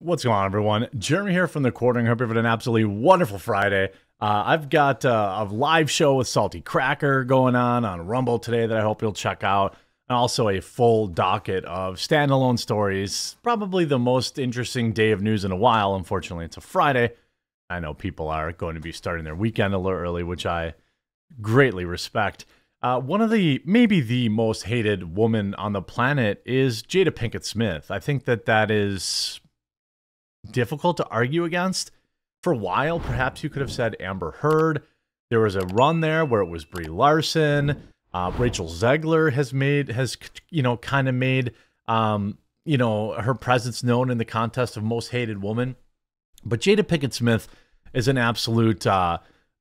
What's going on, everyone? Jeremy here from The Quartering. Hope you're having an absolutely wonderful Friday. I've got a live show with Salty Cracker going on Rumble today that I hope you'll check out. And also a full docket of standalone stories. Probably the most interesting day of news in a while. Unfortunately, it's a Friday. I know people are going to be starting their weekend a little early, which I greatly respect. One of maybe the most hated woman on the planet is Jada Pinkett Smith. I think that is difficult to argue against. For a while, perhaps you could have said Amber Heard. There was a run there where it was Brie Larson. Rachel Zegler has kind of made her presence known in the contest of most hated woman. But Jada Pinkett Smith is an absolute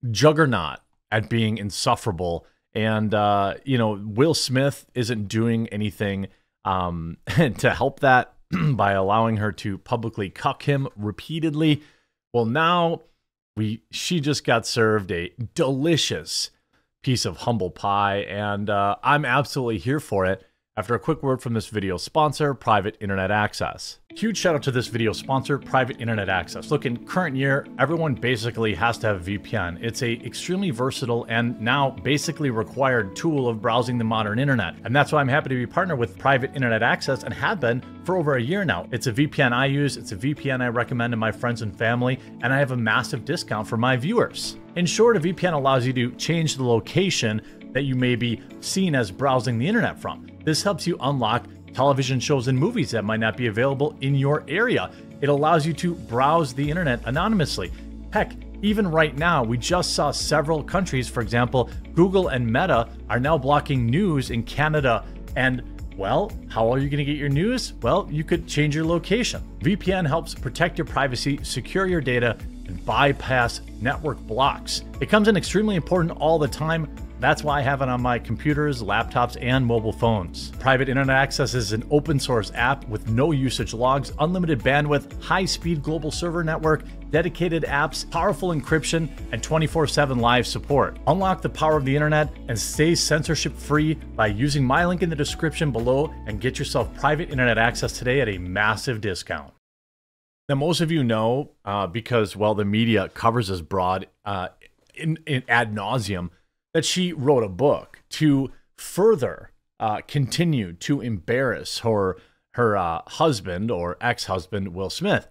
juggernaut at being insufferable. And Will Smith isn't doing anything to help that by allowing her to publicly cuck him repeatedly. Well, now she just got served a delicious piece of humble pie, and I'm absolutely here for it. After a quick word from this video sponsor, Private Internet Access. Huge shout out to this video sponsor, Private Internet Access. Look, in current year, everyone basically has to have VPN. It's a extremely versatile and now basically required tool of browsing the modern internet. And that's why I'm happy to be partnered with Private Internet Access and have been for over a year now. It's a VPN I use, it's a VPN I recommend to my friends and family, and I have a massive discount for my viewers. In short, a VPN allows you to change the location that you may be seen as browsing the internet from. This helps you unlock television shows and movies that might not be available in your area. It allows you to browse the internet anonymously. Heck, even right now, we just saw several countries, for example, Google and Meta are now blocking news in Canada. And, well, how are you going to get your news? Well, you could change your location. VPN helps protect your privacy, secure your data, and bypass network blocks. It comes in extremely important all the time. That's why I have it on my computers, laptops, and mobile phones. Private Internet Access is an open source app with no usage logs, unlimited bandwidth, high-speed global server network, dedicated apps, powerful encryption, and 24/7 live support. Unlock the power of the internet and stay censorship-free by using my link in the description below and get yourself Private Internet Access today at a massive discount. Now, most of you know, because, well, the media covers this broad in ad nauseum, that she wrote a book to further continue to embarrass her husband or ex-husband, Will Smith.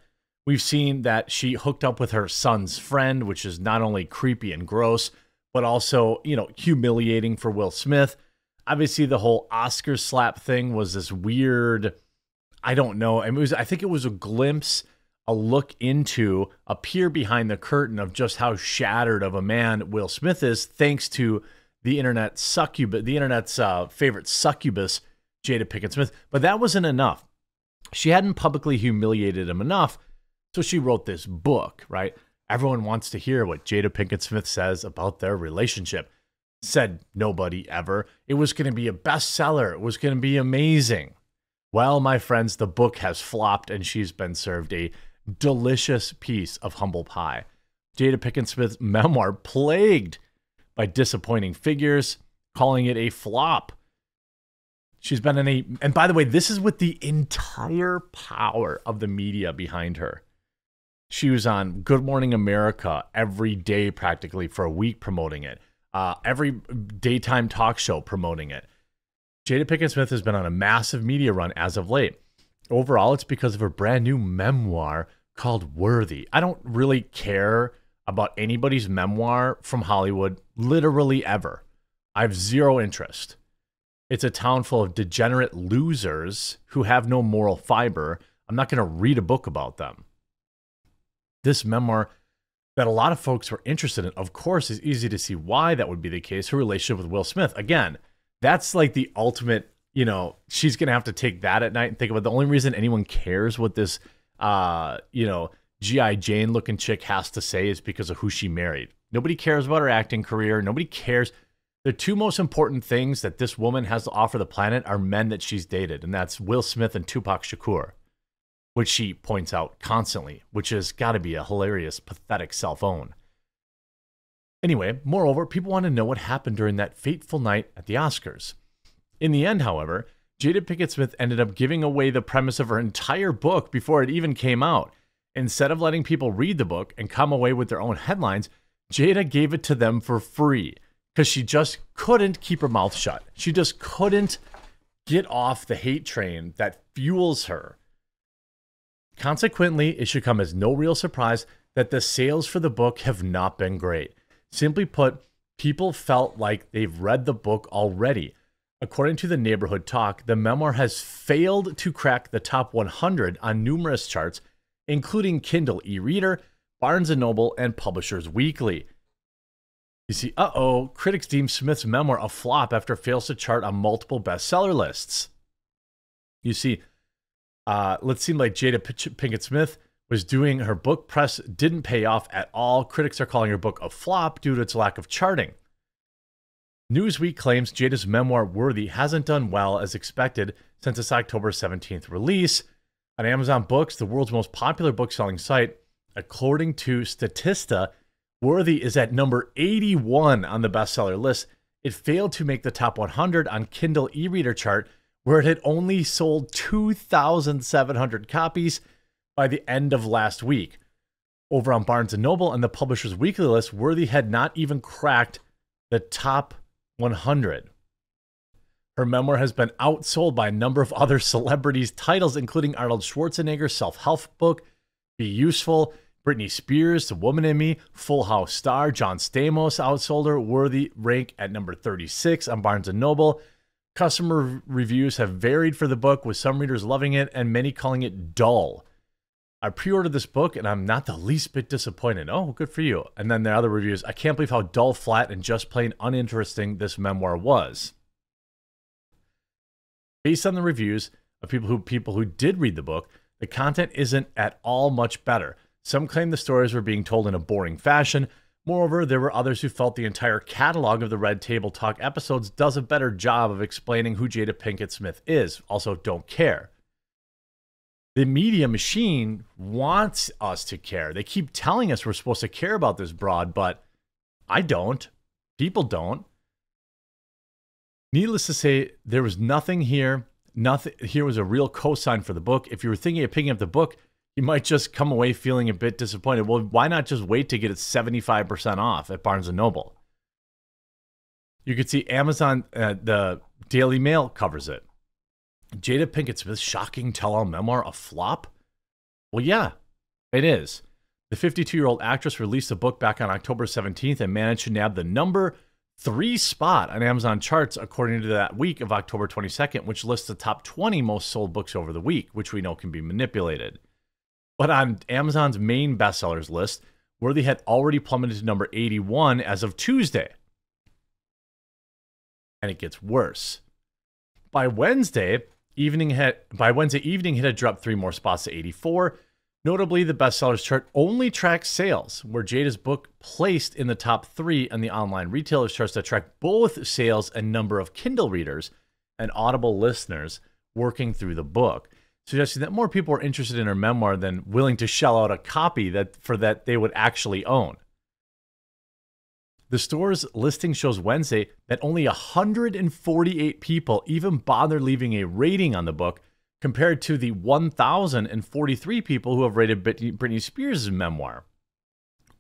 We've seen that she hooked up with her son's friend, which is not only creepy and gross, but also, humiliating for Will Smith. Obviously, the whole Oscar slap thing was this weird, I don't know. I think it was a glimpse, a look into, a peer behind the curtain of just how shattered of a man Will Smith is, thanks to the internet's favorite succubus, Jada Pinkett Smith. But that wasn't enough. She hadn't publicly humiliated him enough, so she wrote this book, right? Everyone wants to hear what Jada Pinkett Smith says about their relationship. Said nobody ever. It was going to be a bestseller. It was going to be amazing. Well, my friends, the book has flopped, and she's been served a delicious piece of humble pie. Jada Pinkett Smith's memoir plagued by disappointing figures, calling it a flop. She's been and by the way, this is with the entire power of the media behind her. She was on Good Morning America every day practically for a week promoting it. Every daytime talk show promoting it. Jada Pinkett Smith has been on a massive media run as of late. Overall, it's because of her brand new memoir called Worthy. I don't really care about anybody's memoir from Hollywood, literally ever. I have zero interest. It's a town full of degenerate losers who have no moral fiber. I'm not going to read a book about them. This memoir that a lot of folks were interested in, of course, is easy to see why that would be the case. Her relationship with Will Smith. Again, that's like the ultimate, she's going to have to take that at night and think about the only reason anyone cares what this, G.I. Jane looking chick has to say is because of who she married. Nobody cares about her acting career. Nobody cares. The two most important things that this woman has to offer the planet are men that she's dated, and that's Will Smith and Tupac Shakur, which she points out constantly, which has got to be a hilarious, pathetic self-own. Anyway, moreover, people want to know what happened during that fateful night at the Oscars. In the end, however, Jada Pinkett Smith ended up giving away the premise of her entire book before it even came out. Instead of letting people read the book and come away with their own headlines, Jada gave it to them for free because she just couldn't keep her mouth shut. She just couldn't get off the hate train that fuels her. Consequently, it should come as no real surprise that the sales for the book have not been great. Simply put, people felt like they've read the book already. According to the Neighborhood Talk, the memoir has failed to crack the top 100 on numerous charts, including Kindle e-reader, Barnes & Noble, and Publishers Weekly. You see, critics deem Smith's memoir a flop after it fails to chart on multiple bestseller lists. You see, it seemed like Jada Pinkett Smith was doing her book press didn't pay off at all. Critics are calling her book a flop due to its lack of charting. Newsweek claims Jada's memoir Worthy hasn't done well as expected since its October 17th release. On Amazon Books, the world's most popular book-selling site, according to Statista, Worthy is at number 81 on the bestseller list. It failed to make the top 100 on Kindle e-reader chart, where it had only sold 2,700 copies by the end of last week. Over on Barnes & Noble and the Publishers Weekly list, Worthy had not even cracked the top 100. Her memoir has been outsold by a number of other celebrities' titles, including Arnold Schwarzenegger's self-help book, Be Useful, Britney Spears' The Woman in Me, Full House star John Stamos outsold her. Worthy rank at number 36 on Barnes & Noble. Customer reviews have varied for the book, with some readers loving it and many calling it dull. I pre-ordered this book and I'm not the least bit disappointed. Oh, good for you. And then the other reviews, I can't believe how dull, flat, and just plain uninteresting this memoir was. Based on the reviews of people who did read the book, the content isn't at all much better. Some claim the stories were being told in a boring fashion. Moreover, there were others who felt the entire catalog of the Red Table Talk episodes does a better job of explaining who Jada Pinkett Smith is. Also, don't care. The media machine wants us to care. They keep telling us we're supposed to care about this broad, but I don't. People don't. Needless to say, there was nothing here. Nothing here was a real cosign for the book. If you were thinking of picking up the book, you might just come away feeling a bit disappointed. Well, why not just wait to get it 75% off at Barnes & Noble? You could see Amazon, the Daily Mail covers it. Jada Pinkett Smith's shocking tell-all memoir a flop? Well, yeah, it is. The 52-year-old actress released the book back on October 17th and managed to nab the number 3 spot on Amazon charts according to that week of October 22nd, which lists the top 20 most sold books over the week, which we know can be manipulated. But on Amazon's main bestsellers list, Worthy had already plummeted to number 81 as of Tuesday. And it gets worse. By Wednesday evening, it had dropped 3 more spots to 84. Notably, the bestsellers chart only tracks sales, where Jada's book placed in the top 3 on the online retailers charts that track both sales and number of Kindle readers and Audible listeners working through the book, suggesting that more people are interested in her memoir than willing to shell out a copy that they would actually own. The store's listing shows Wednesday that only 148 people even bothered leaving a rating on the book, compared to the 1,043 people who have rated Britney Spears' memoir.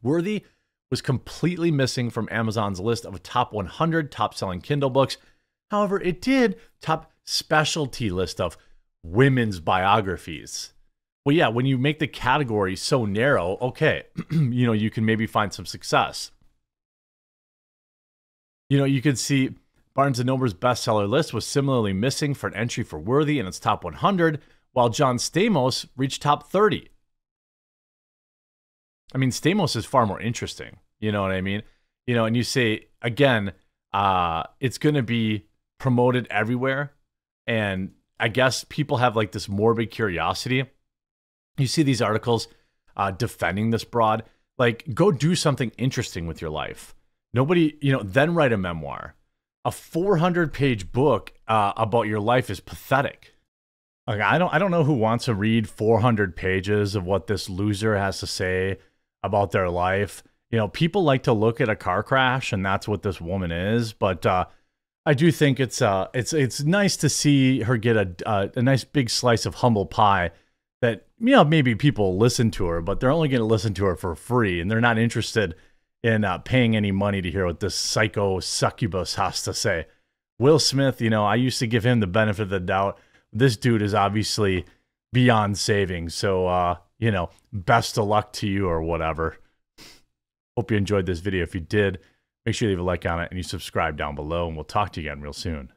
Worthy was completely missing from Amazon's list of top 100 top-selling Kindle books. However, it did top specialty list of women's biographies. Well, yeah, when you make the category so narrow, okay, you can maybe find some success. You could see Barnes & Noble's bestseller list was similarly missing for an entry for Worthy in its top 100, while John Stamos reached top 30. I mean, Stamos is far more interesting. You know what I mean? And you say, again, it's going to be promoted everywhere. And I guess people have like this morbid curiosity. You see these articles defending this broad. Like, go do something interesting with your life. Nobody, then write a memoir. A 400-page book about your life is pathetic. Like, I don't know who wants to read 400 pages of what this loser has to say about their life. People like to look at a car crash, and that's what this woman is. But I do think it's nice to see her get a nice big slice of humble pie that, you know, maybe people listen to her, but they're only going to listen to her for free, and they're not interested in paying any money to hear what this psycho succubus has to say. Will Smith, you know, I used to give him the benefit of the doubt. This dude is obviously beyond saving. So, you know, best of luck to you or whatever. Hope you enjoyed this video. If you did, make sure you leave a like on it and you subscribe down below, and we'll talk to you again real soon.